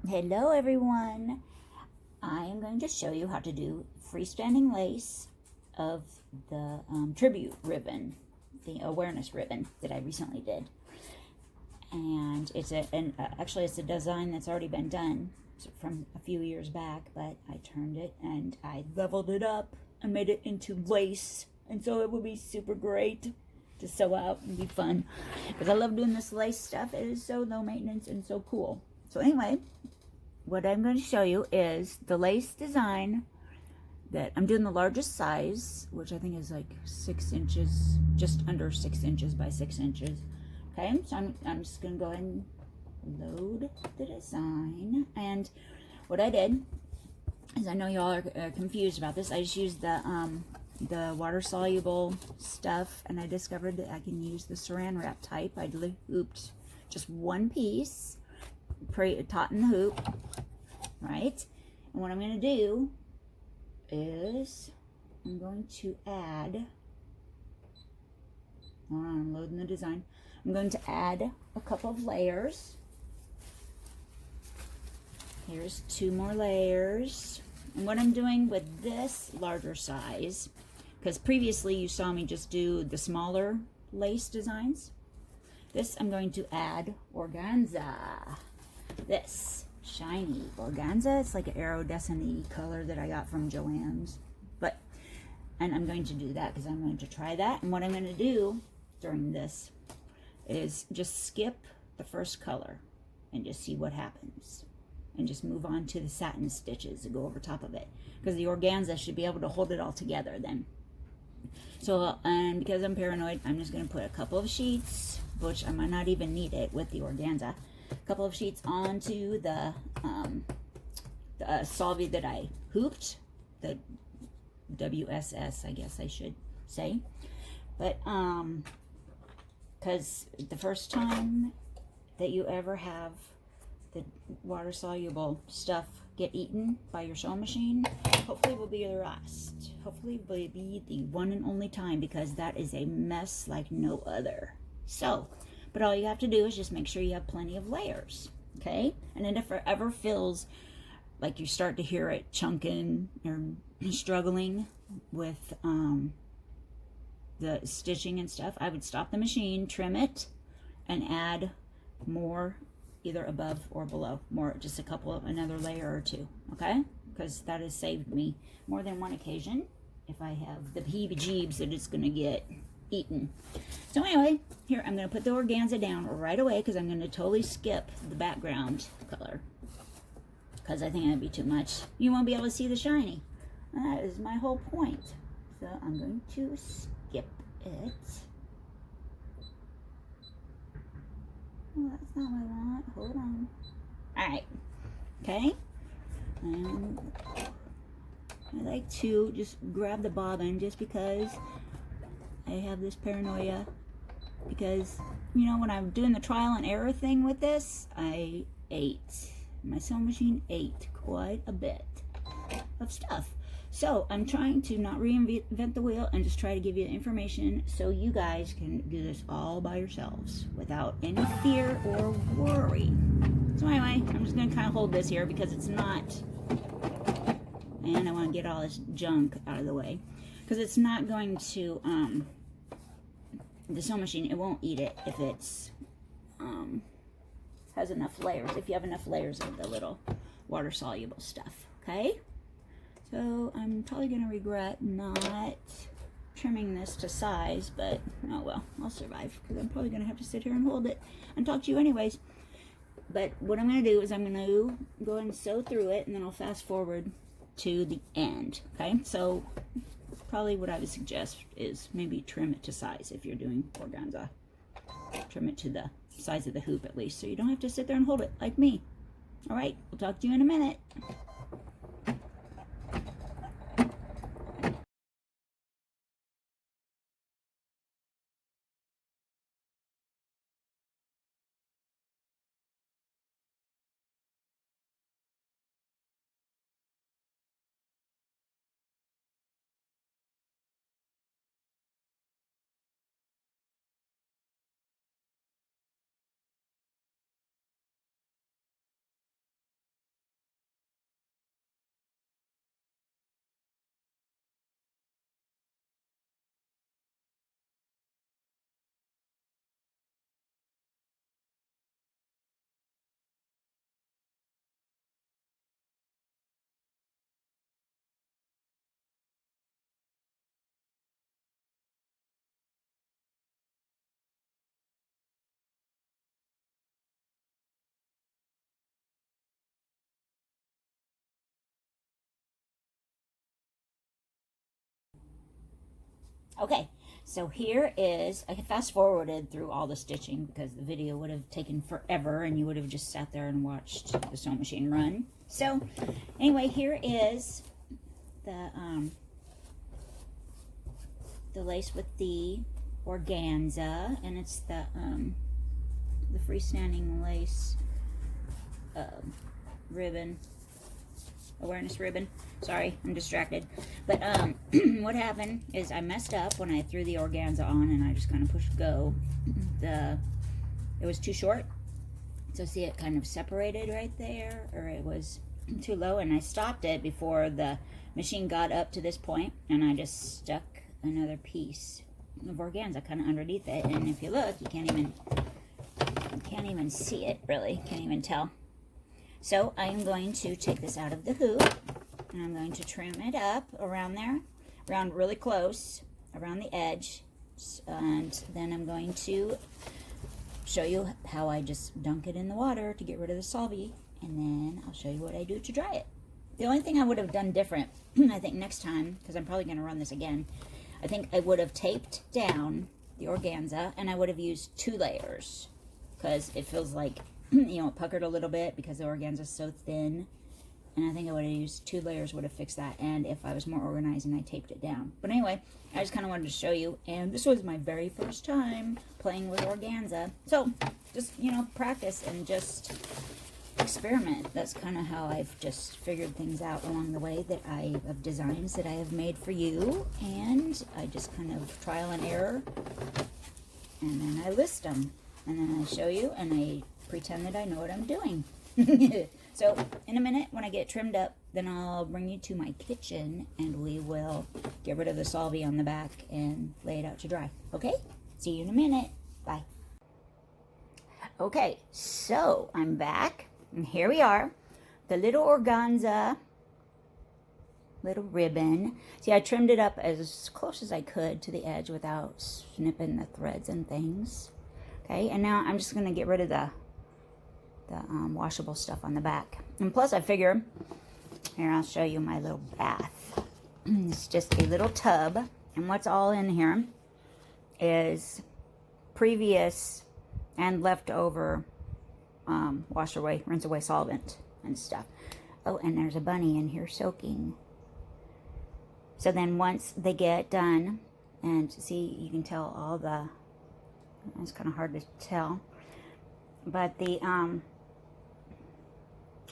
Hello everyone. I am going to show you how to do freestanding lace of the tribute ribbon, the awareness ribbon that I recently did. And it's actually it's a design that's already been done from a few years back, but I turned it and I leveled it up and made it into lace, and so it would be super great to sew out and be fun because I love doing this lace stuff. It is so low maintenance and so cool. So anyway, what I'm going to show you is the lace design that I'm doing the largest size, which I think is like 6 inches, just under 6 inches by 6 inches. Okay, so I'm just going to go ahead and load the design. And what I did is, I know y'all are confused about this, I just used the water soluble stuff, and I discovered that I can use the saran wrap type. I hooped just one piece, taut in the hoop, right? And what I'm going to do is I'm going to add, hold on, I'm loading the design. I'm going to add a couple of layers. Here's 2 more layers. And what I'm doing with this larger size, because previously you saw me just do the smaller lace designs, this I'm going to add organza. This shiny organza. It's like an iridescent color that I got from Joann's. And I'm going to do that because I'm going to try that. And what I'm going to do during this is just skip the first color and just see what happens. And just move on to the satin stitches and go over top of it. Because the organza should be able to hold it all together then. So, and because I'm paranoid, I'm just going to put a couple of sheets, which I might not even need it with the organza. A couple of sheets onto the solvy that I hooped, the WSS, I guess I should say. But because the first time that you ever have the water soluble stuff get eaten by your sewing machine, hopefully will be the last. Hopefully will be the one and only time, because that is a mess like no other. So, but all you have to do is just make sure you have plenty of layers, okay? And then if it ever feels like you start to hear it chunking or struggling with the stitching and stuff, I would stop the machine, trim it, and add more, either above or below, more, just a couple of, another layer or 2, okay? Because that has saved me more than one occasion if I have the heebie-jeebs that it's going to get eaten. So anyway, here I'm going to put the organza down right away because I'm going to totally skip the background color because I think that'd be too much. You won't be able to see the shiny. That is my whole point. So I'm going to skip it. Oh, that's not what I want. Hold on. Alright. Okay. And I like to just grab the bobbin just because I have this paranoia. Because, you know, when I'm doing the trial and error thing with this, I ate. My sewing machine ate quite a bit of stuff. So I'm trying to not reinvent the wheel and just try to give you information so you guys can do this all by yourselves without any fear or worry. So anyway, I'm just going to kind of hold this here because it's not, and I want to get all this junk out of the way, because it's not going to, the sewing machine, it won't eat it if it's, has enough layers, if you have enough layers of the little water soluble stuff, okay? So I'm probably going to regret not trimming this to size, but oh well, I'll survive because I'm probably going to have to sit here and hold it and talk to you anyways. But what I'm going to do is I'm going to go ahead and sew through it, and then I'll fast forward to the end, okay? So probably what I would suggest is maybe trim it to size if you're doing organza. Trim it to the size of the hoop at least, so you don't have to sit there and hold it like me. All right, we'll talk to you in a minute. Okay, so here is, I fast forwarded through all the stitching because the video would have taken forever and you would have just sat there and watched the sewing machine run. So anyway, here is the lace with the organza, and it's the freestanding lace ribbon, awareness ribbon. Sorry, I'm distracted. But what happened is I messed up when I threw the organza on and I just kind of pushed go. It was too short. So see, it kind of separated right there, or it was too low, and I stopped it before the machine got up to this point, and I just stuck another piece of organza kind of underneath it. And if you look, you can't even see it really, can't even tell. So I'm going to take this out of the hoop and I'm going to trim it up around there, around really close, around the edge, and then I'm going to show you how I just dunk it in the water to get rid of the solvay, and then I'll show you what I do to dry it. The only thing I would have done different, I think next time, because I'm probably going to run this again, I think I would have taped down the organza and I would have used 2 layers, because it feels like, you know, it puckered a little bit because the organza is so thin, and I think I would have used 2 layers would have fixed that, and if I was more organized and I taped it down. But anyway, I just kind of wanted to show you, and this was my very first time playing with organza, so just, you know, practice and just experiment. That's kind of how I've just figured things out along the way, that I have designs that I have made for you, and I just kind of trial and error, and then I list them, and then I show you, and I pretend that I know what I'm doing. So in a minute, when I get trimmed up, then I'll bring you to my kitchen and we will get rid of the solvay on the back and lay it out to dry. Okay? See you in a minute. Bye. Okay, so I'm back, and here we are. The little organza, little ribbon. See, I trimmed it up as close as I could to the edge without snipping the threads and things. Okay, and now I'm just going to get rid of the washable stuff on the back. And plus I figure, here, I'll show you my little bath. It's just a little tub, and what's all in here is previous and leftover rinse away solvent and stuff. Oh, and there's a bunny in here soaking. So then once they get done, and see, you can tell all the, it's kind of hard to tell, but the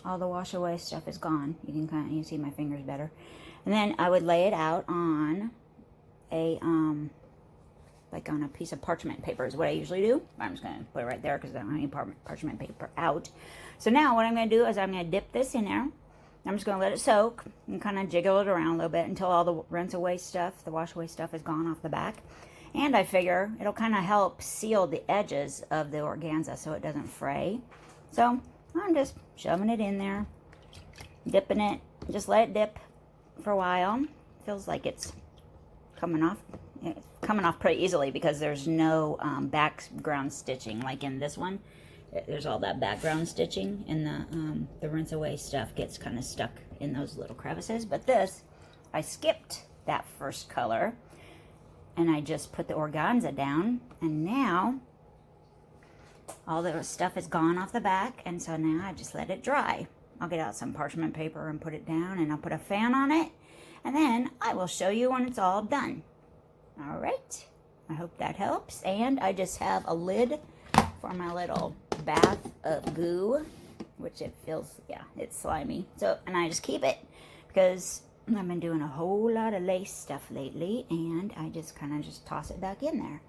all the wash away stuff is gone. You can see my fingers better. And then I would lay it out on a like on a piece of parchment paper is what I usually do. I'm just going to put it right there because I don't have any parchment paper out. So now what I'm going to do is I'm going to dip this in there. I'm just going to let it soak and kind of jiggle it around a little bit until all the rinse away stuff, the wash away stuff is gone off the back. And I figure it'll kind of help seal the edges of the organza so it doesn't fray. So I'm just shoving it in there, dipping it, just let it dip for a while. Feels like it's coming off. It's coming off pretty easily because there's no background stitching like in this one. There's all that background stitching, and the rinse away stuff gets kind of stuck in those little crevices. But this, I skipped that first color, and I just put the organza down, and now all the stuff is gone off the back, and so now I just let it dry. I'll get out some parchment paper and put it down, and I'll put a fan on it, and then I will show you when it's all done. All right, I hope that helps. And I just have a lid for my little bath of goo, which it feels, yeah, it's slimy. So, and I just keep it because I've been doing a whole lot of lace stuff lately, and I just kind of just toss it back in there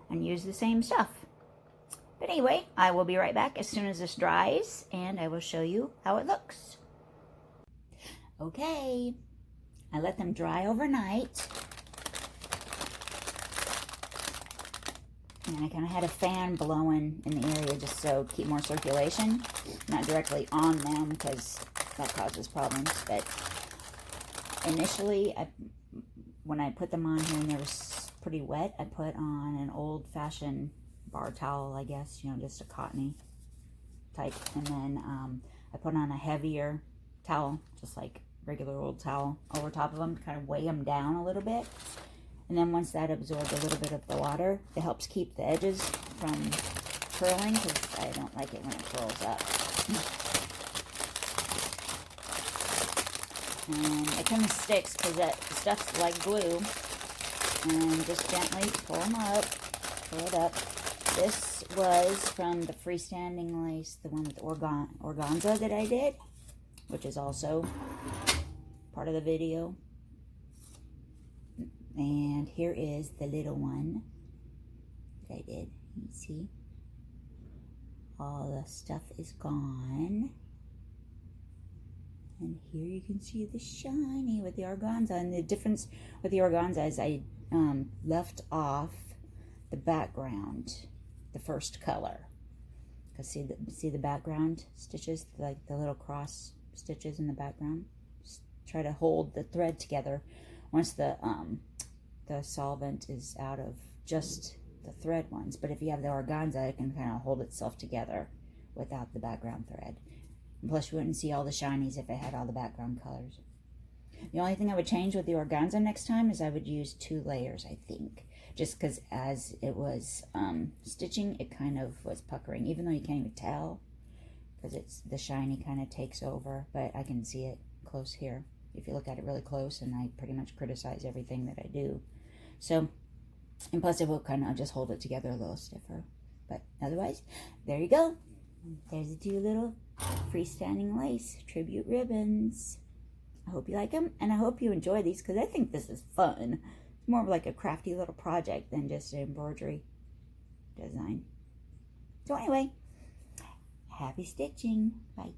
and use the same stuff. But anyway, I will be right back as soon as this dries, and I will show you how it looks. Okay, I let them dry overnight. And I kind of had a fan blowing in the area just so keep more circulation. Not directly on them because that causes problems. But initially, when I put them on here and they were pretty wet, I put on an old-fashioned bar towel, I guess, you know, just a cottony type. And then I put on a heavier towel, just like regular old towel, over top of them to kind of weigh them down a little bit. And then once that absorbs a little bit of the water, it helps keep the edges from curling, because I don't like it when it curls up. And it kind of sticks because that stuff's like glue. And just gently pull them up, pull it up. This was from the freestanding lace, the one with organza that I did, which is also part of the video. And here is the little one that I did. You see, all the stuff is gone. And here you can see the shiny with the organza. And the difference with the organza is I left off the background, the first color. Because see the background stitches, like the little cross stitches in the background? Just try to hold the thread together once the solvent is out of just the thread ones. But if you have the organza, it can kind of hold itself together without the background thread. And plus, you wouldn't see all the shinies if it had all the background colors. The only thing I would change with the organza next time is I would use 2 layers, I think. Just because as it was stitching, it kind of was puckering, even though you can't even tell, because it's the shiny kind of takes over. But I can see it close here if you look at it really close, and I pretty much criticize everything that I do. So, and plus it will kind of just hold it together a little stiffer. But otherwise, there you go. There's the 2 little freestanding lace tribute ribbons. I hope you like them, and I hope you enjoy these, because I think this is fun. It's more of like a crafty little project than just an embroidery design. So anyway, happy stitching. Bye.